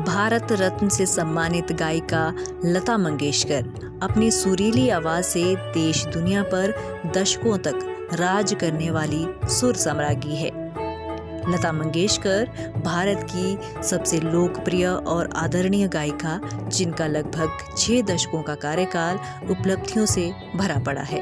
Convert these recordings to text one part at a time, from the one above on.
भारत रत्न से सम्मानित गायिका लता मंगेशकर अपनी सुरीली आवाज से देश दुनिया पर दशकों तक राज करने वाली सुर सम्राज्ञी है। लता मंगेशकर भारत की सबसे लोकप्रिय और आदरणीय गायिका, जिनका लगभग 6 दशकों का कार्यकाल उपलब्धियों से भरा पड़ा है।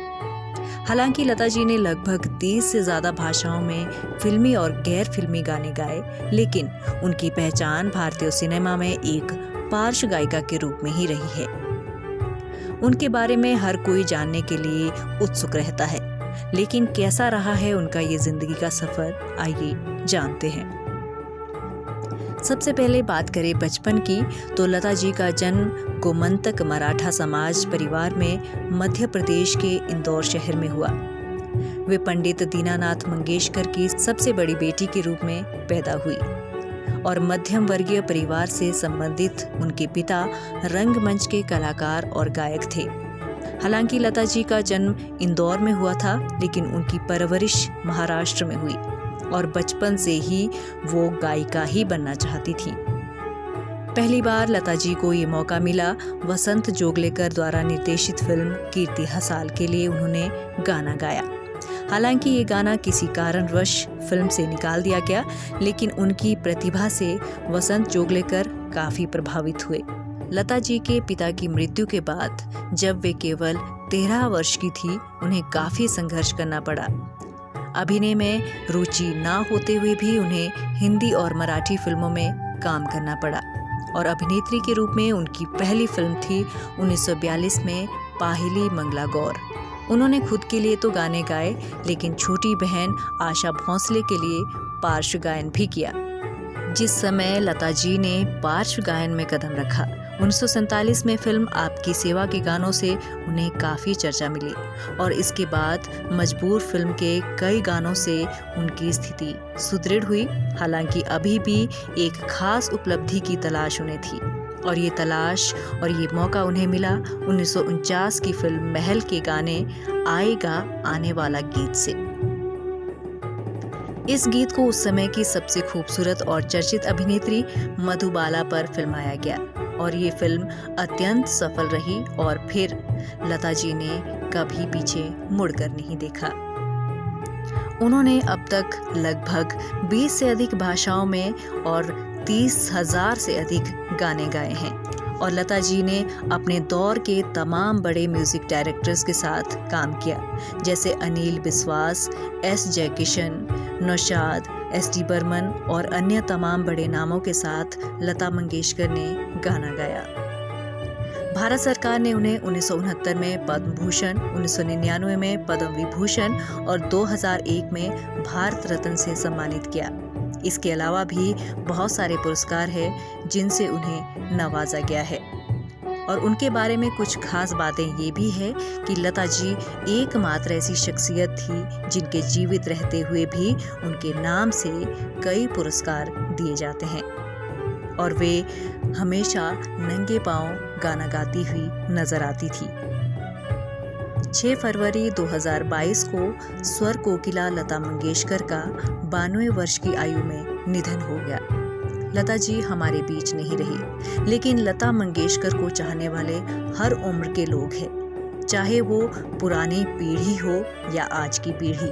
हालांकि लता जी ने लगभग 30 से ज़्यादा भाषाओं में फिल्मी और गैर फिल्मी गाने गाए, लेकिन उनकी पहचान भारतीय सिनेमा में एक पार्श्व गायिका के रूप में ही रही है। उनके बारे में हर कोई जानने के लिए उत्सुक रहता है, लेकिन कैसा रहा है उनका ये जिंदगी का सफर, आइए जानते हैं। सबसे पहले बात करें बचपन की, तो लता जी का जन्म गोमंतक मराठा समाज परिवार में मध्य प्रदेश के इंदौर शहर में हुआ। वे पंडित दीनानाथ मंगेशकर की सबसे बड़ी बेटी के रूप में पैदा हुई और मध्यम वर्गीय परिवार से संबंधित उनके पिता रंगमंच के कलाकार और गायक थे। हालांकि लता जी का जन्म इंदौर में हुआ था, लेकिन उनकी परवरिश महाराष्ट्र में हुई और बचपन से ही वो गायिका ही बनना चाहती थी। पहली बार लता जी को ये मौका मिला वसंत जोगलेकर द्वारा निर्देशित फिल्म कीर्ति हसाल के लिए उन्होंने गाना गाया। हालांकि ये गाना किसी कारणवश फिल्म से निकाल दिया गया, लेकिन उनकी प्रतिभा से वसंत जोगलेकर काफी प्रभावित हुए। लता जी के पिता की मृत्यु के बाद जब वे केवल 13 वर्ष की थी, उन्हें काफी संघर्ष करना पड़ा। अभिनय में रुचि ना होते हुए भी उन्हें हिंदी और मराठी फिल्मों में काम करना पड़ा और अभिनेत्री के रूप में उनकी पहली फिल्म थी 1942 में पाहिली मंगला गौर। उन्होंने खुद के लिए तो गाने गाए, लेकिन छोटी बहन आशा भोंसले के लिए पार्श्व गायन भी किया। जिस समय लता जी ने पार्श्व गायन में कदम रखा, 1947 में फिल्म आपकी सेवा के गानों से उन्हें काफ़ी चर्चा मिली और इसके बाद मजबूर फिल्म के कई गानों से उनकी स्थिति सुदृढ़ हुई। हालांकि अभी भी एक खास उपलब्धि की तलाश उन्हें थी और ये तलाश और ये मौका उन्हें मिला 1949 की फिल्म महल के गाने आएगा आने वाला गीत से। इस गीत को उस समय की सबसे खूबसूरत और चर्चित अभिनेत्री मधुबाला पर फिल्माया गया और ये फिल्म अत्यंत सफल रही और फिर लता जी ने कभी पीछे मुड़कर नहीं देखा। उन्होंने अब तक लगभग 20 से अधिक भाषाओं में और 30,000 से अधिक गाने गाए हैं और लता जी ने अपने दौर के तमाम बड़े म्यूजिक डायरेक्टर्स के साथ काम किया, जैसे अनिल बिस्वास, एस जयकिशन, नौशाद, एस.डी. बर्मन और अन्य तमाम बड़े नामों के साथ लता मंगेशकर ने गाना गाया। भारत सरकार ने उन्हें 1969 में पद्म भूषण, 1999 में पद्म विभूषण और 2001 में भारत रत्न से सम्मानित किया। इसके अलावा भी बहुत सारे पुरस्कार हैं जिनसे उन्हें नवाजा गया है और उनके बारे में कुछ खास बातें ये भी है कि लता जी एकमात्र ऐसी शख्सियत थी जिनके जीवित रहते हुए भी उनके नाम से कई पुरस्कार दिए जाते हैं और वे हमेशा नंगे पांव गाना गाती हुई नजर आती थी। 6 फरवरी 2022 को स्वर कोकिला लता मंगेशकर का 92 वर्ष की आयु में निधन हो गया। लता जी हमारे बीच नहीं रही, लेकिन लता मंगेशकर को चाहने वाले हर उम्र के लोग हैं, चाहे वो पुरानी पीढ़ी हो या आज की पीढ़ी।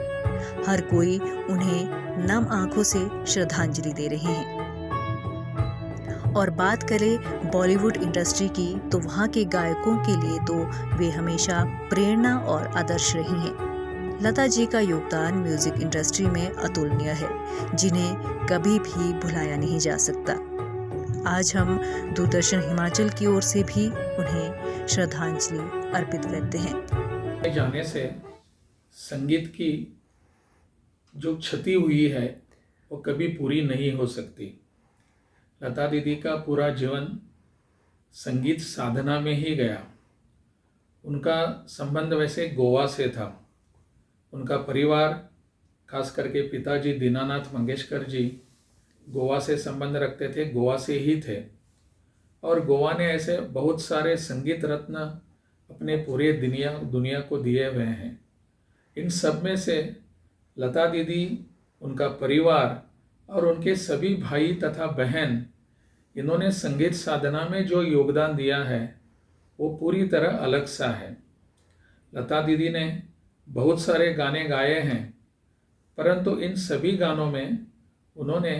हर कोई उन्हें नम आंखों से श्रद्धांजलि दे रहे हैं। और बात करें बॉलीवुड इंडस्ट्री की, तो वहाँ के गायकों के लिए तो वे हमेशा प्रेरणा और आदर्श रही हैं। लता जी का योगदान म्यूजिक इंडस्ट्री में अतुलनीय है, जिन्हें कभी भी भुलाया नहीं जा सकता। आज हम दूरदर्शन हिमाचल की ओर से भी उन्हें श्रद्धांजलि अर्पित करते हैं। जाने से संगीत की जो क्षति हुई है वो कभी पूरी नहीं हो सकती। लता दीदी का पूरा जीवन संगीत साधना में ही गया। उनका संबंध वैसे गोवा से था। उनका परिवार, खास करके पिताजी दीनानाथ मंगेशकर जी, गोवा से संबंध रखते थे, गोवा से ही थे और गोवा ने ऐसे बहुत सारे संगीत रत्न अपने पूरे दुनिया को दिए हुए हैं। इन सब में से लता दीदी, उनका परिवार और उनके सभी भाई तथा बहन इन्होंने संगीत साधना में जो योगदान दिया है वो पूरी तरह अलग सा है। लता दीदी ने बहुत सारे गाने गाए हैं, परंतु इन सभी गानों में उन्होंने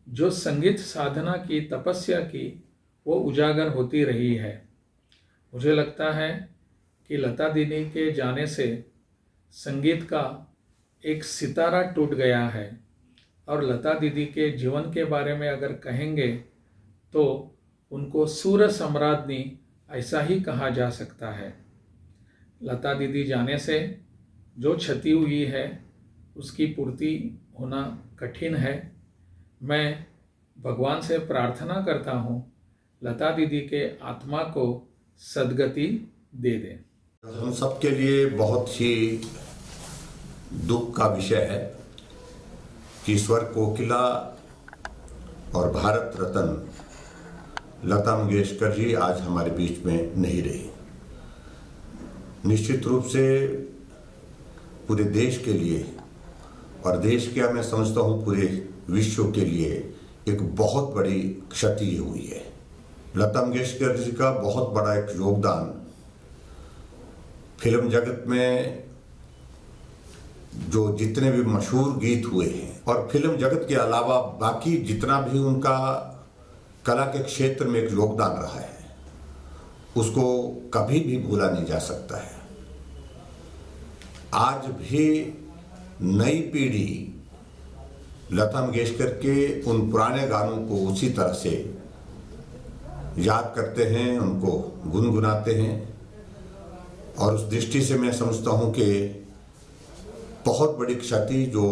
जो संगीत साधना की, तपस्या की, वो उजागर होती रही है। मुझे लगता है कि लता दीदी के जाने से संगीत का एक सितारा टूट गया है। और लता दीदी के जीवन के बारे में अगर कहेंगे तो उनको सूर सम्राज्ञी ऐसा ही कहा जा सकता है। लता दीदी जाने से जो क्षति हुई है उसकी पूर्ति होना कठिन है। मैं भगवान से प्रार्थना करता हूँ लता दीदी के आत्मा को सद्गति दे दें। हम सबके लिए बहुत ही दुख का विषय है कि स्वर कोकिला और भारत रत्न लता मंगेशकर जी आज हमारे बीच में नहीं रही। निश्चित रूप से पूरे देश के लिए और देश क्या मैं समझता हूँ पूरे विश्व के लिए एक बहुत बड़ी क्षति हुई है। लता मंगेशकर जी का बहुत बड़ा एक योगदान फिल्म जगत में जो जितने भी मशहूर गीत हुए हैं और फिल्म जगत के अलावा बाकी जितना भी उनका कला के क्षेत्र में एक योगदान रहा है उसको कभी भी भूला नहीं जा सकता है। आज भी नई पीढ़ी लता मंगेशकर के उन पुराने गानों को उसी तरह से याद करते हैं, उनको गुनगुनाते हैं। और उस दृष्टि से मैं समझता हूं कि बहुत बड़ी क्षति जो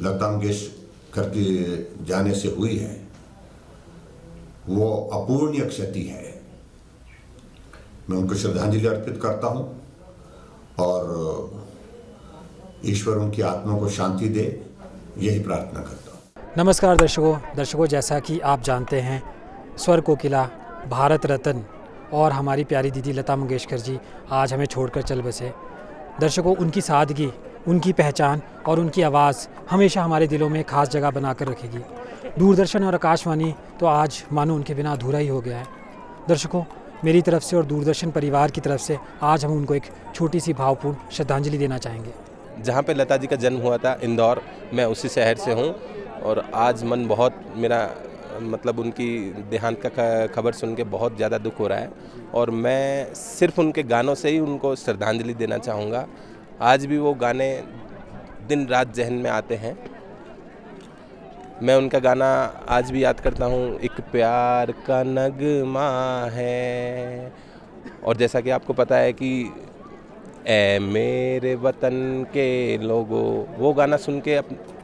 लता मंगेशकर के जाने से हुई है वो अपूर्णीय क्षति है। मैं उनको श्रद्धांजलि अर्पित करता हूं और ईश्वर उनकी आत्मा को शांति दे, यही प्रार्थना करता हूं। नमस्कार दर्शकों, जैसा कि आप जानते हैं स्वर कोकिला, भारत रत्न और हमारी प्यारी दीदी लता मंगेशकर जी आज हमें छोड़कर चल बसे। दर्शकों, उनकी सादगी, उनकी पहचान और उनकी आवाज़ हमेशा हमारे दिलों में खास जगह बनाकर रखेगी। दूरदर्शन और आकाशवाणी तो आज मानो उनके बिना अधूरा ही हो गया है। दर्शकों, मेरी तरफ से और दूरदर्शन परिवार की तरफ से आज हम उनको एक छोटी सी भावपूर्ण श्रद्धांजलि देना चाहेंगे। जहाँ पे लता जी का जन्म हुआ था, इंदौर, मैं उसी शहर से हूँ और आज मन बहुत मेरा मतलब उनकी देहांत का खबर सुन के बहुत ज़्यादा दुख हो रहा है और मैं सिर्फ उनके गानों से ही उनको श्रद्धांजलि देना चाहूँगा। आज भी वो गाने दिन रात जहन में आते हैं। मैं उनका गाना आज भी याद करता हूँ, एक प्यार का नगमा है। और जैसा कि आपको पता है कि ऐ मेरे वतन के लोगों, वो गाना सुन के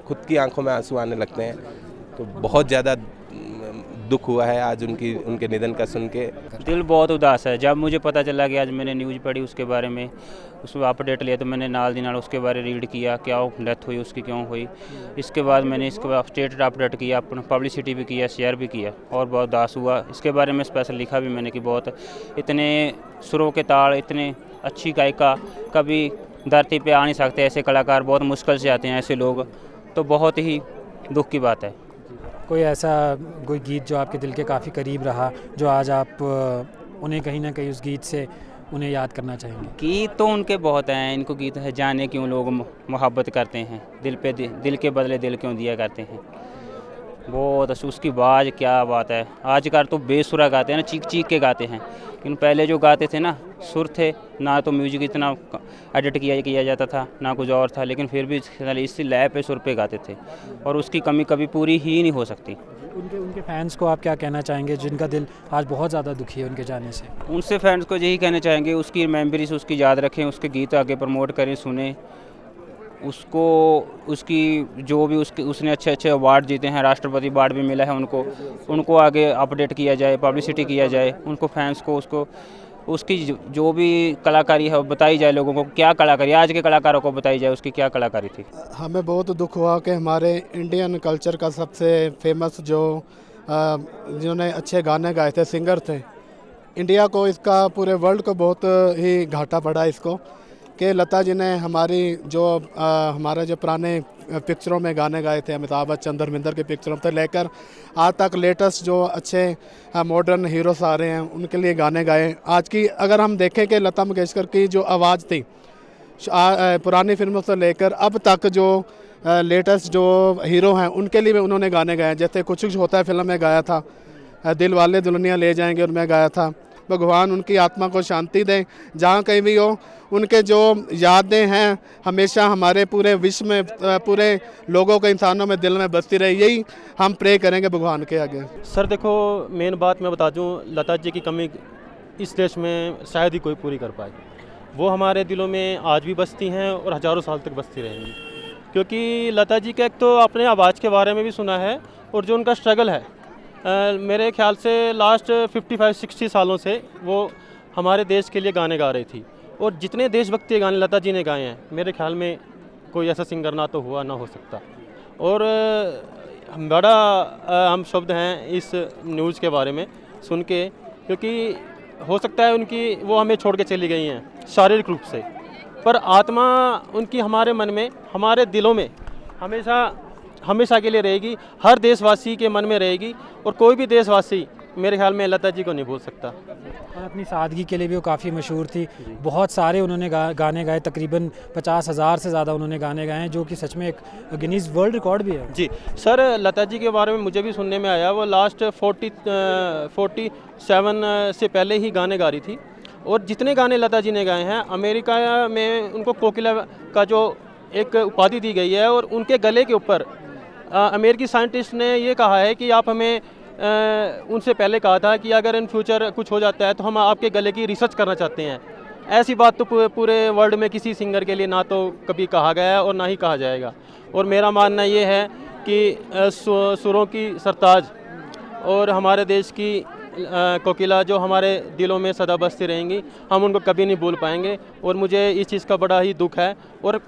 खुद की आंखों में आंसू आने लगते हैं। तो बहुत ज़्यादा दुख हुआ है आज उनके निधन का सुन के। दिल बहुत उदास है। जब मुझे पता चला कि आज मैंने न्यूज़ पढ़ी उसके बारे में, उसमें अपडेट लिया, तो मैंने नाल दी नाल उसके बारे रीड किया, क्या डेथ हुई उसकी, क्यों हुई। इसके बाद मैंने इसके बाद स्टेटस अपडेट किया, अपना पब्लिसिटी भी किया, शेयर भी किया और बहुत उदास हुआ। इसके बारे में स्पेशल लिखा भी मैंने कि बहुत इतने सुरों के ताल, इतने अच्छी गायिका कभी धरती पे आ नहीं सकते। ऐसे कलाकार बहुत मुश्किल से आते हैं, ऐसे लोग, तो बहुत ही दुख की बात है। कोई गीत जो आपके दिल के काफ़ी करीब रहा, जो आज आप उन्हें कहीं ना कहीं उस गीत से उन्हें याद करना चाहेंगे? गीत तो उनके बहुत हैं। इनको गीत है जाने क्यों लोग मोहब्बत करते हैं, दिल के बदले दिल क्यों दिया करते हैं। वो तो उसकी आवाज़ क्या बात है। आजकल तो बेसुरा गाते हैं ना, चीख चीख के गाते हैं। लेकिन पहले जो गाते थे ना, सुर थे ना, तो म्यूजिक इतना एडिट किया जाता था ना कुछ और था, लेकिन फिर भी इसी लय पे सुर पे गाते थे और उसकी कमी कभी पूरी ही नहीं हो सकती। उनके फैंस को आप क्या कहना चाहेंगे जिनका दिल आज बहुत ज़्यादा दुखी है उनके जाने से? उनसे फैंस को यही कहना चाहेंगे, उसकी मेमोरीज उसकी याद रखें, उसके गीत आगे प्रमोट करें, सुने उसको। उसकी जो भी उसने अच्छे अवार्ड जीते हैं, राष्ट्रपति अवार्ड भी मिला है उनको आगे अपडेट किया जाए, पब्लिसिटी किया जाए। उनको फैंस को उसकी जो भी कलाकारी है वो बताई जाए, लोगों को क्या कलाकारी, आज के कलाकारों को बताई जाए उसकी क्या कलाकारी थी। हमें बहुत दुख हुआ कि हमारे इंडियन कल्चर का सबसे फेमस जिन्होंने अच्छे गाने गाए थे, सिंगर थे, इंडिया को, इसका पूरे वर्ल्ड को बहुत ही घाटा पड़ा इसको। कि लता जी ने हमारी जो हमारे जो पुराने पिक्चरों में गाने गाए थे, अमिताभ बच्चन धर्मेंद्र के पिक्चरों से लेकर आज तक लेटेस्ट जो अच्छे मॉडर्न हीरोस आ रहे हैं उनके लिए गाने गाए। आज की अगर हम देखें कि लता मंगेशकर की जो आवाज़ थी पुरानी फिल्मों से लेकर अब तक जो लेटेस्ट जो हीरो हैं उनके लिए भी उन्होंने गाने गाए। जैसे कुछ कुछ होता है फिल्म में गाया था, दिल वाले दुल्हनिया ले जाएंगे उनमें गाया था। भगवान उनकी आत्मा को शांति दें जहाँ कहीं भी हो। उनके जो यादें हैं हमेशा हमारे पूरे विश्व में पूरे लोगों के इंसानों में दिल में बसती रहे, यही हम प्रे करेंगे भगवान के आगे। सर देखो, मेन बात मैं बता दूं, लता जी की कमी इस देश में शायद ही कोई पूरी कर पाए। वो हमारे दिलों में आज भी बसती हैं और हज़ारों साल तक बसती रहेंगी, क्योंकि लता जी का एक तो अपने आवाज़ के बारे में भी सुना है और जो उनका स्ट्रगल है मेरे ख्याल से लास्ट 55-60 सालों से वो हमारे देश के लिए गाने गा रही थी। और जितने देशभक्ति गाने लता जी ने गाए हैं मेरे ख्याल में कोई ऐसा सिंगर ना तो हुआ ना हो सकता। और बड़ा हम शब्द हैं इस न्यूज़ के बारे में सुन के, क्योंकि हो सकता है उनकी वो हमें छोड़ के चली गई हैं शारीरिक रूप से, पर आत्मा उनकी हमारे मन में हमारे दिलों में हमेशा के लिए रहेगी, हर देशवासी के मन में रहेगी। और कोई भी देशवासी मेरे ख्याल में लता जी को नहीं भूल सकता। और अपनी सादगी के लिए भी वो काफ़ी मशहूर थी। बहुत सारे उन्होंने गाने गाए, तकरीबन 50,000 से ज़्यादा उन्होंने गाने गाए हैं, जो कि सच में एक गिनीज वर्ल्ड रिकॉर्ड भी है। जी सर, लता जी के बारे में मुझे भी सुनने में आया वो लास्ट 47 से पहले ही गाने गा रही थी। और जितने गाने लता जी ने गाए हैं अमेरिका में उनको कोकिला का जो एक उपाधि दी गई है, और उनके गले के ऊपर अमेरिकी साइंटिस्ट ने ये कहा है कि आप हमें उनसे पहले कहा था कि अगर इन फ्यूचर कुछ हो जाता है तो हम आपके गले की रिसर्च करना चाहते हैं। ऐसी बात तो पूरे वर्ल्ड में किसी सिंगर के लिए ना तो कभी कहा गया है और ना ही कहा जाएगा। और मेरा मानना ये है कि सुरों की सरताज और हमारे देश की कोकिला जो हमारे दिलों में सदा बसती रहेंगी, हम उनको कभी नहीं भूल पाएंगे। और मुझे इस चीज़ का बड़ा ही दुख है, और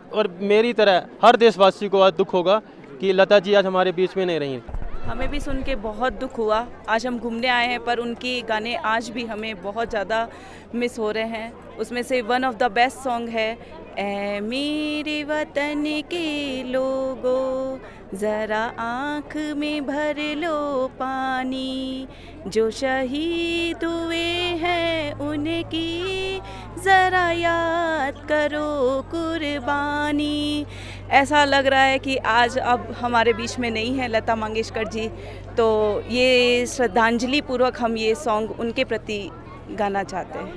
मेरी तरह हर देशवासी को आज दुख होगा कि लता जी आज हमारे बीच में नहीं रही। हमें भी सुन के बहुत दुख हुआ। आज हम घूमने आए हैं पर उनके गाने आज भी हमें बहुत ज़्यादा मिस हो रहे हैं। उसमें से one of the best song है ऐ मेरे वतन के लोगों, ज़रा आँख में भर लो पानी, जो शहीद हुए हैं उनकी ज़रा याद करो कुर्बानी। ऐसा लग रहा है कि आज अब हमारे बीच में नहीं है लता मंगेशकर जी, तो ये श्रद्धांजलि पूर्वक हम ये सॉन्ग उनके प्रति गाना चाहते हैं।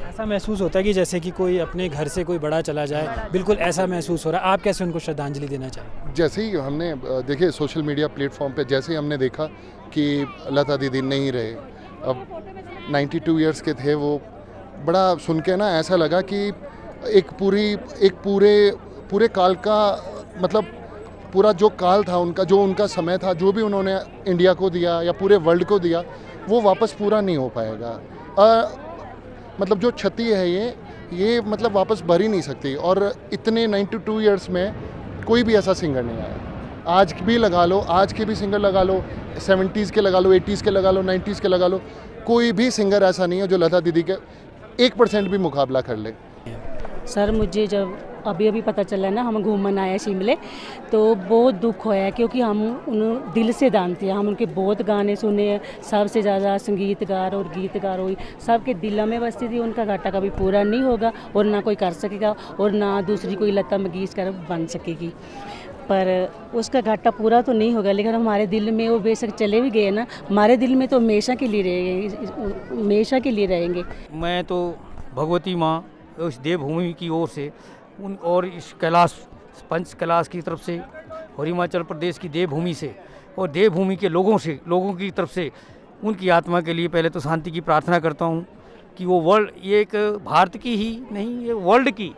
ऐसा महसूस होता है कि जैसे कि कोई अपने घर से कोई बड़ा चला जाए, बिल्कुल ऐसा महसूस हो रहा है। आप कैसे उनको श्रद्धांजलि देना चाहें? जैसे ही हमने देखे सोशल मीडिया प्लेटफॉर्म पे, जैसे ही हमने देखा कि लता दीदी नहीं रहे, अब 92 इयर्स के थे वो, बड़ा सुन के ना ऐसा लगा कि एक पूरे काल का, मतलब पूरा जो काल था उनका, जो उनका समय था, जो भी उन्होंने इंडिया को दिया या पूरे वर्ल्ड को दिया, वो वापस पूरा नहीं हो पाएगा। मतलब जो क्षति है ये मतलब वापस भर ही नहीं सकती। और इतने 92 इयर्स में कोई भी ऐसा सिंगर नहीं आया। आज भी लगा लो, आज के भी सिंगर लगा लो, 70s के लगा लो, 80s के लगा लो, 90s के लगा लो, कोई भी सिंगर ऐसा नहीं है जो लता दीदी के 1% भी मुकाबला कर ले। सर मुझे जब अभी पता चला ना, हम घूमन आए शिमले, तो बहुत दुख होया, क्योंकि हम उन दिल से जानते हैं, हम उनके बहुत गाने सुने हैं। सबसे ज़्यादा संगीतकार और गीतकार हुई सबके दिलों में बसती थी। उनका घाटा कभी पूरा नहीं होगा और ना कोई कर सकेगा और ना दूसरी कोई लता मंगेशकर बन सकेगी। पर उसका घाटा पूरा तो नहीं होगा, लेकिन हमारे दिल में वो बेशक चले भी गए ना, हमारे दिल में तो हमेशा के लिए रहेंगे, हमेशा के लिए रहेंगे। मैं तो भगवती माँ उस देवभूमि की ओर से और इस कैलाश पंच कैलाश की तरफ से और हिमाचल प्रदेश की देवभूमि से और देवभूमि के लोगों की तरफ से उनकी आत्मा के लिए पहले तो शांति की प्रार्थना करता हूँ कि वो वर्ल्ड, ये एक भारत की ही नहीं, ये वर्ल्ड की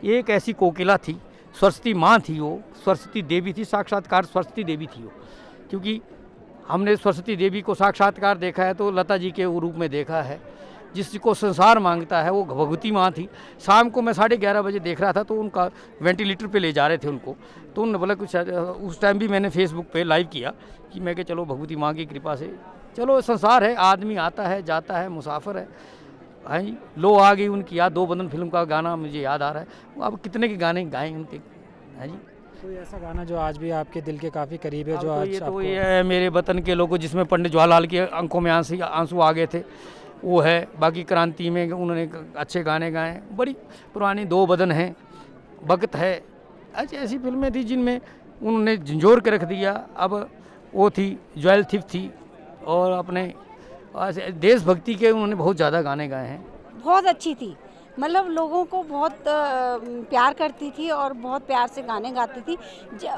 एक ऐसी कोकिला थी, सरस्वती माँ थी, वो सरस्वती देवी थी, साक्षात्कार सरस्वती देवी थी वो। क्योंकि हमने सरस्वती देवी को साक्षात्कार देखा है तो लता जी के रूप में देखा है। जिसको संसार मांगता है वो भगवती माँ थी। शाम को मैं 11:30 बजे देख रहा था तो उनका वेंटिलेटर पे ले जा रहे थे उनको, तो उन्होंने बोला कुछ, उस टाइम भी मैंने फेसबुक पे लाइव किया कि मैं चलो भगवती माँ की कृपा से, चलो संसार है, आदमी आता है जाता है, मुसाफिर है, है लो आ गई उनकी याद, दो बंधन फिल्म का गाना मुझे याद आ रहा है। अब कितने के गाने गाए उनके, है जी। कोई ऐसा गाना जो आज भी आपके दिल के काफ़ी करीब है, जो अब आज तो आपको ये है मेरे वतन के लोगों, जिसमें पंडित जवाहरलाल के आंखों में आंसू आ गए थे, वो है। बाकी क्रांति में उन्होंने अच्छे गाने गाए, बड़ी पुरानी दो बदन हैं, वक्त है, ऐसी ऐसी फिल्में थी जिनमें उन्होंने झंझोर के रख दिया। अब वो थी ज्वेल थिफ थी, और अपने देशभक्ति के उन्होंने बहुत ज़्यादा गाने गाए हैं। बहुत अच्छी थी, मतलब लोगों को बहुत प्यार करती थी और बहुत प्यार से गाने गाती थी।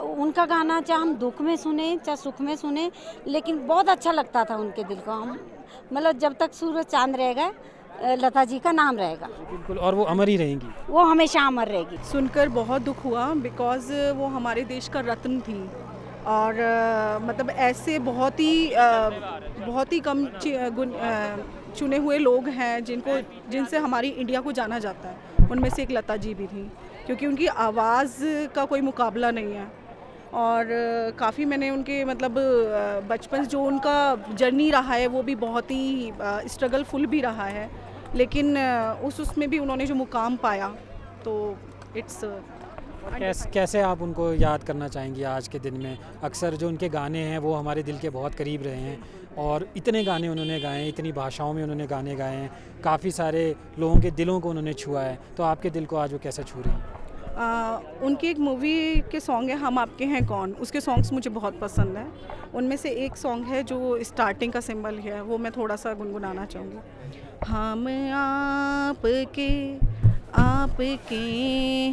उनका गाना चाहे हम दुख में सुने चाहे सुख में सुने, लेकिन बहुत अच्छा लगता था उनके दिल को। हम मतलब जब तक सूरज चांद रहेगा लता जी का नाम रहेगा। बिल्कुल, और वो अमर ही रहेंगी, वो हमेशा अमर रहेगी। सुनकर बहुत दुख हुआ, बिकॉज़ वो हमारे देश का रत्न थी, और मतलब ऐसे बहुत ही कम चुने हुए लोग हैं जिनसे हमारी इंडिया को जाना जाता है। उनमें से एक लता जी भी थी, क्योंकि उनकी आवाज़ का कोई मुकाबला नहीं है। और काफ़ी मैंने उनके मतलब बचपन जो उनका जर्नी रहा है वो भी बहुत ही स्ट्रगल फुल भी रहा है, लेकिन उसमें भी उन्होंने जो मुकाम पाया, तो इट्स कैसे आप उनको याद करना चाहेंगी आज के दिन में? अक्सर जो उनके गाने हैं वो हमारे दिल के बहुत करीब रहे हैं, और इतने गाने उन्होंने गाए हैं, इतनी भाषाओं में उन्होंने गाने गाए हैं, काफ़ी सारे लोगों के दिलों को उन्होंने छुआ है। तो आपके दिल को आज वो कैसे छू रही हैं? उनकी एक मूवी के सॉन्ग है हम आपके हैं कौन, उसके सॉन्ग्स मुझे बहुत पसंद हैं। उनमें से एक सॉन्ग है जो स्टार्टिंग का सिंबल है, वो मैं थोड़ा सा गुनगुनाना चाहूँगी। हम आपके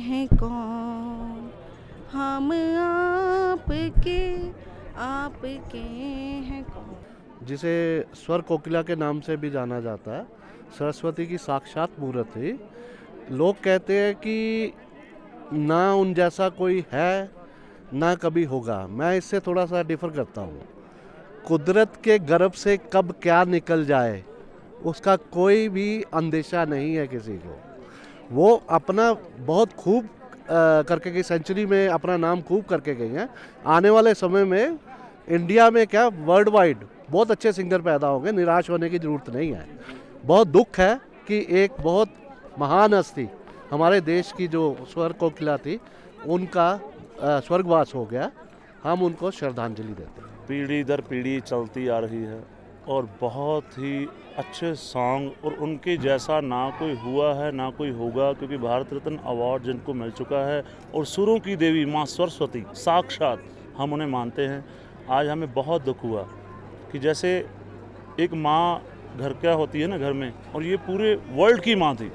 हैं कौन, हम आपके हैं कौन, जिसे स्वर कोकिला के नाम से भी जाना जाता है, सरस्वती की साक्षात मूर्त थी। लोग कहते हैं कि ना उन जैसा कोई है ना कभी होगा। मैं इससे थोड़ा सा डिफर करता हूँ। कुदरत के गर्भ से कब क्या निकल जाए उसका कोई भी अंदेशा नहीं है किसी को। वो अपना बहुत खूब करके गई, सेंचुरी में अपना नाम खूब करके गई हैं। आने वाले समय में इंडिया में क्या वर्ल्ड वाइड बहुत अच्छे सिंगर पैदा होंगे, निराश होने की ज़रूरत नहीं है। बहुत दुख है कि एक बहुत महान हस्ती हमारे देश की जो स्वर कोकिला थी, उनका स्वर्गवास हो गया। हम उनको श्रद्धांजलि देते हैं। पीढ़ी दर पीढ़ी चलती आ रही है, और बहुत ही अच्छे सॉन्ग, और उनके जैसा ना कोई हुआ है ना कोई होगा, क्योंकि भारत रत्न अवार्ड जिनको मिल चुका है, और सुरों की देवी माँ सरस्वती साक्षात हम उन्हें मानते हैं। आज हमें बहुत दुख हुआ कि जैसे एक माँ घर क्या होती है ना घर में, और ये पूरे वर्ल्ड की माँ थी।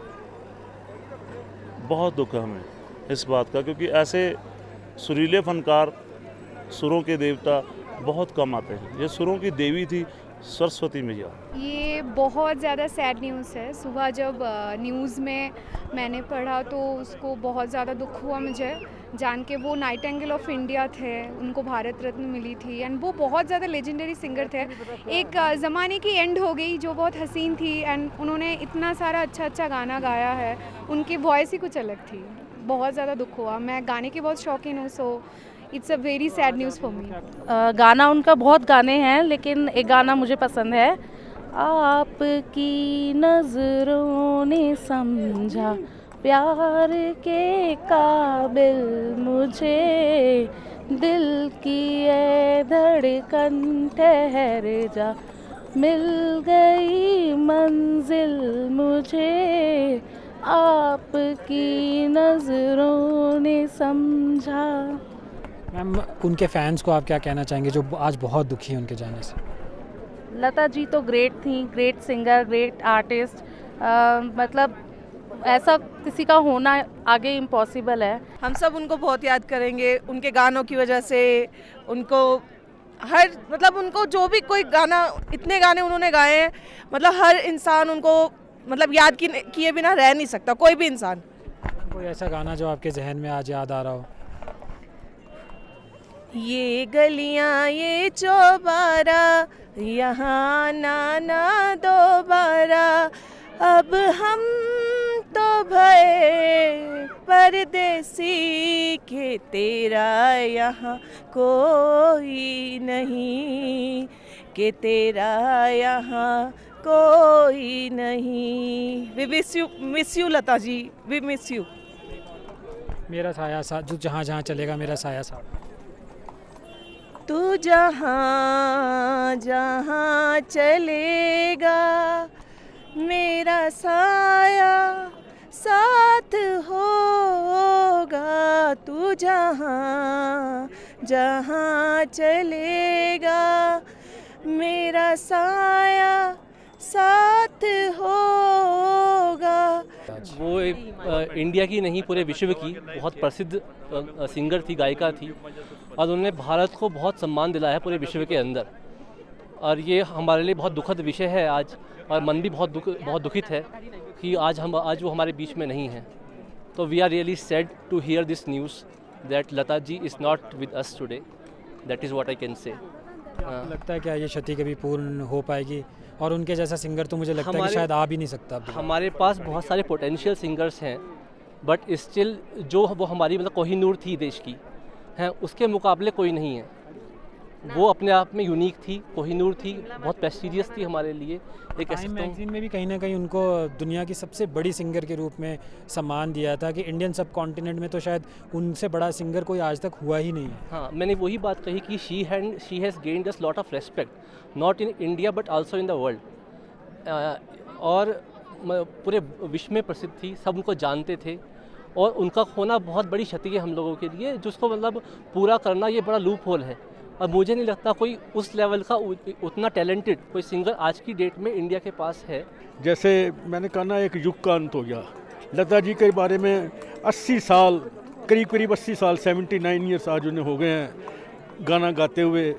बहुत दुख है हमें इस बात का, क्योंकि ऐसे सुरीले फनकार, सुरों के देवता बहुत कम आते हैं। ये सुरों की देवी थी सरस्वती मैया। ये बहुत ज़्यादा सैड न्यूज़ है। सुबह जब न्यूज़ में मैंने पढ़ा तो उसको बहुत ज़्यादा दुख हुआ मुझे जान के। वो नाइटिंगेल ऑफ इंडिया थे, उनको भारत रत्न मिली थी, एंड वो बहुत ज़्यादा लेजेंडरी सिंगर थे। एक ज़माने की एंड हो गई जो बहुत हसीन थी, एंड उन्होंने इतना सारा अच्छा गाना गाया है, उनकी वॉइस ही कुछ अलग थी। बहुत ज़्यादा दुख हुआ। मैं गाने की बहुत शौकीन हूँ, so it's a very sad news for me. गाना उनका बहुत गाने हैं, लेकिन एक गाना मुझे पसंद है, आपकी नज़रों ने समझा प्यार के काबिल मुझे, दिल की ये धड़कन ठहर जा, मिल गई मंजिल मुझे, आपकी नज़रों ने समझा। मैम, उनके फैंस को आप क्या कहना चाहेंगे जो आज बहुत दुखी हैं उनके जाने से? लता जी तो ग्रेट थी, ग्रेट सिंगर, ग्रेट आर्टिस्ट। मतलब ऐसा किसी का होना आगे इम्पॉसिबल है। हम सब उनको बहुत याद करेंगे उनके गानों की वजह से। उनको हर मतलब उनको जो भी कोई गाना, इतने गाने उन्होंने गाए हैं, मतलब हर इंसान उनको मतलब याद किए बिना रह नहीं सकता, कोई भी इंसान। कोई ऐसा गाना जो आपके जहन में आज याद आ रहा हो? ये गलियां ये चौबारा, यहाँ ना दोबारा, अब हम तो भय परदेसी के, तेरा यहाँ कोई नहीं, कि तेरा यहाँ कोई नहीं। We miss you Lata ji, we miss you. मेरा साया साथ, जो जहाँ जहाँ चलेगा मेरा साया साथ। तू जहाँ जहाँ चलेगा मेरा साया साथ होगा। तू जहाँ जहाँ चलेगा मेरा साया साथ होगा। वो इंडिया की नहीं पूरे विश्व की बहुत प्रसिद्ध सिंगर थी, गायिका थी, और उन्होंने भारत को बहुत सम्मान दिलाया है पूरे विश्व के अंदर। और ये हमारे लिए बहुत दुखद विषय है आज, और मन भी बहुत दुखित है कि आज वो हमारे बीच में नहीं है। तो we are really sad to hear this news that Lata ji is not with us today. That is what I can say. लगता है क्या ये क्षति कभी पूर्ण हो पाएगी? और उनके जैसा सिंगर तो मुझे लगता है कि शायद आ भी नहीं सकता। हमारे पास बहुत सारे पोटेंशियल सिंगर्स हैं, बट स्टिल जो वो हमारी मतलब कोहिनूर थी देश की हैं, उसके मुकाबले कोई नहीं है। वो अपने आप में यूनिक थी, कोहिनूर थी, बहुत प्रेस्टीजियस थी हमारे लिए। एक टाइम मैगजीन में भी कहीं ना कहीं उनको दुनिया की सबसे बड़ी सिंगर के रूप में सम्मान दिया था कि इंडियन सब कॉन्टिनेंट में तो शायद उनसे बड़ा सिंगर कोई आज तक हुआ ही नहीं है। हाँ, मैंने वही बात कही कि she has gained us lot of respect not in India but also in the world. और पूरे विश्व में प्रसिद्ध थी, सब उनको जानते थे, और उनका खोना बहुत बड़ी क्षति है हम लोगों के लिए, जिसको मतलब पूरा करना ये बड़ा लूप होल है। और मुझे नहीं लगता कोई उस लेवल का उतना टैलेंटेड कोई सिंगर आज की डेट में इंडिया के पास है। जैसे मैंने कहा ना, एक युग का अंत हो गया। लता जी के बारे में 80 साल, करीब 80 साल, 79 ईयर्स आज उन्हें हो गए हैं गाना गाते हुए,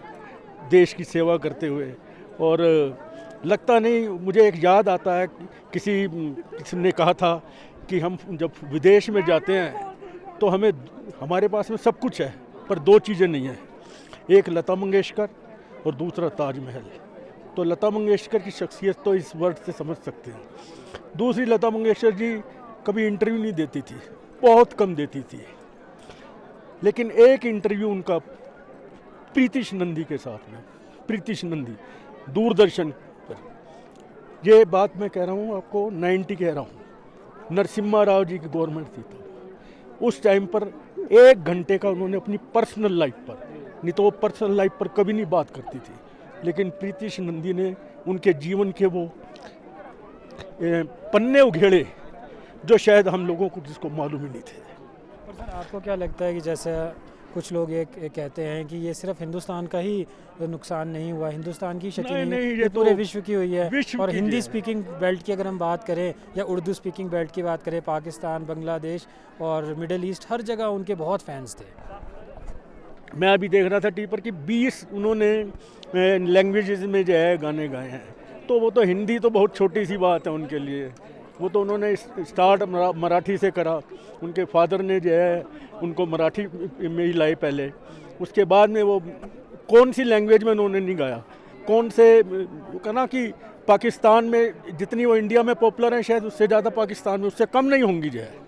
देश की सेवा करते हुए। और लगता नहीं, मुझे एक याद आता है, किसी ने कहा था कि हम जब विदेश में जाते हैं तो हमारे पास में सब कुछ है, पर दो चीज़ें नहीं हैं, एक लता मंगेशकर और दूसरा ताजमहल। तो लता मंगेशकर की शख्सियत तो इस वर्ड से समझ सकते हैं। दूसरी, लता मंगेशकर जी कभी इंटरव्यू नहीं देती थी, बहुत कम देती थी, लेकिन एक इंटरव्यू उनका प्रीतिश नंदी के साथ में, प्रीतिश नंदी दूरदर्शन पर, ये बात मैं कह रहा हूँ आपको, 90 कह रहा हूँ, नरसिम्हा राव जी की गवर्नमेंट थी तो उस टाइम पर 1 घंटे का उन्होंने अपनी पर्सनल लाइफ पर, नहीं तो वो पर्सनल लाइफ पर कभी नहीं बात करती थी, लेकिन प्रीतिश नंदी ने उनके जीवन के वो पन्ने उघेड़े जो शायद हम लोगों को जिसको मालूम ही नहीं थे। और सर, आपको क्या लगता है कि जैसे कुछ लोग ये कहते हैं कि ये सिर्फ हिंदुस्तान का ही नुकसान नहीं हुआ, हिंदुस्तान की क्षति नहीं, ये पूरे विश्व की हुई है। और हिंदी स्पीकिंग बेल्ट की अगर हम बात करें या उर्दू स्पीकिंग बेल्ट की बात करें, पाकिस्तान, बांग्लादेश और मिडिल ईस्ट, हर जगह उनके बहुत फैंस थे। मैं अभी देख रहा था टी पर कि 20 उन्होंने लैंग्वेजेस में जो है गाने गाए हैं, तो वो तो हिंदी तो बहुत छोटी सी बात है उनके लिए। वो तो उन्होंने स्टार्ट मराठी से करा, उनके फादर ने जो है उनको मराठी में ही लाए पहले, उसके बाद में वो कौन सी लैंग्वेज में उन्होंने नहीं गाया, कौन से कहना कि पाकिस्तान में जितनी वो इंडिया में पॉपुलर हैं शायद उससे ज़्यादा पाकिस्तान में उससे कम नहीं होंगी जो है।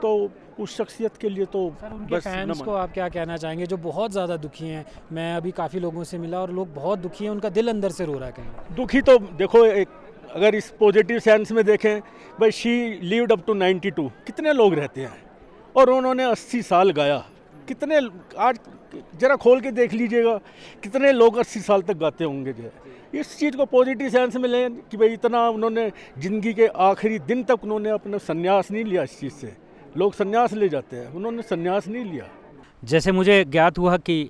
तो उस शख्सियत के लिए तो बस फैंस को आप क्या कहना चाहेंगे जो बहुत ज़्यादा दुखी हैं? मैं अभी काफ़ी लोगों से मिला और लोग बहुत दुखी हैं, उनका दिल अंदर से रो रहा है कहीं। दुखी तो देखो, अगर इस पॉजिटिव सेंस में देखें, भाई शी लिव्ड अप टू 92, कितने लोग रहते हैं, और उन्होंने 80 साल गाया। कितने आज ज़रा खोल के देख लीजिएगा, कितने लोग 80 साल तक गाते होंगे जो है। इस चीज़ को पॉजिटिव सेंस में लें कि भाई इतना उन्होंने ज़िंदगी के आखिरी दिन तक उन्होंने अपना संन्यास नहीं लिया। इस चीज़ से लोग संन्यास ले जाते हैं, उन्होंने संन्यास नहीं लिया। जैसे मुझे ज्ञात हुआ कि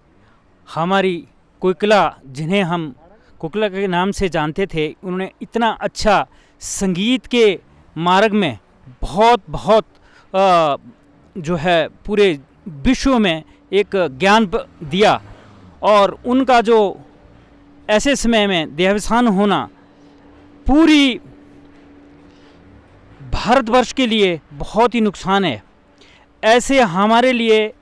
हमारी कोकिला, जिन्हें हम कोकिला के नाम से जानते थे, उन्होंने इतना अच्छा संगीत के मार्ग में बहुत जो है पूरे विश्व में एक ज्ञान दिया, और उनका जो ऐसे समय में देहावसान होना पूरी भारतवर्ष के लिए बहुत ही नुकसान है। ऐसे हमारे लिए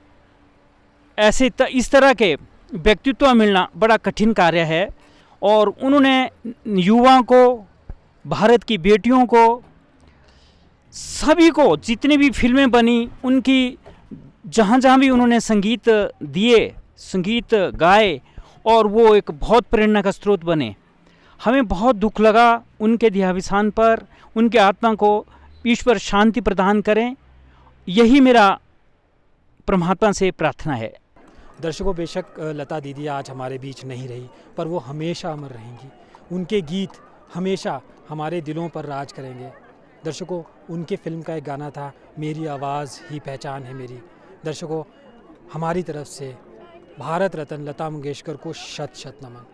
इस तरह के व्यक्तित्व मिलना बड़ा कठिन कार्य है, और उन्होंने युवाओं को, भारत की बेटियों को, सभी को, जितनी भी फिल्में बनी उनकी, जहाँ जहाँ भी उन्होंने संगीत दिए, संगीत गाए, और वो एक बहुत प्रेरणा का स्रोत बने। हमें बहुत दुख लगा उनके देहावसान पर। उनके आत्मा को ईश्वर शांति प्रदान करें, यही मेरा परमात्मा से प्रार्थना है। दर्शकों, बेशक लता दीदी आज हमारे बीच नहीं रही, पर वो हमेशा अमर रहेंगी। उनके गीत हमेशा हमारे दिलों पर राज करेंगे। दर्शकों, उनके फिल्म का एक गाना था, मेरी आवाज़ ही पहचान है मेरी। दर्शकों, हमारी तरफ से भारत रत्न लता मंगेशकर को शत शत नमन।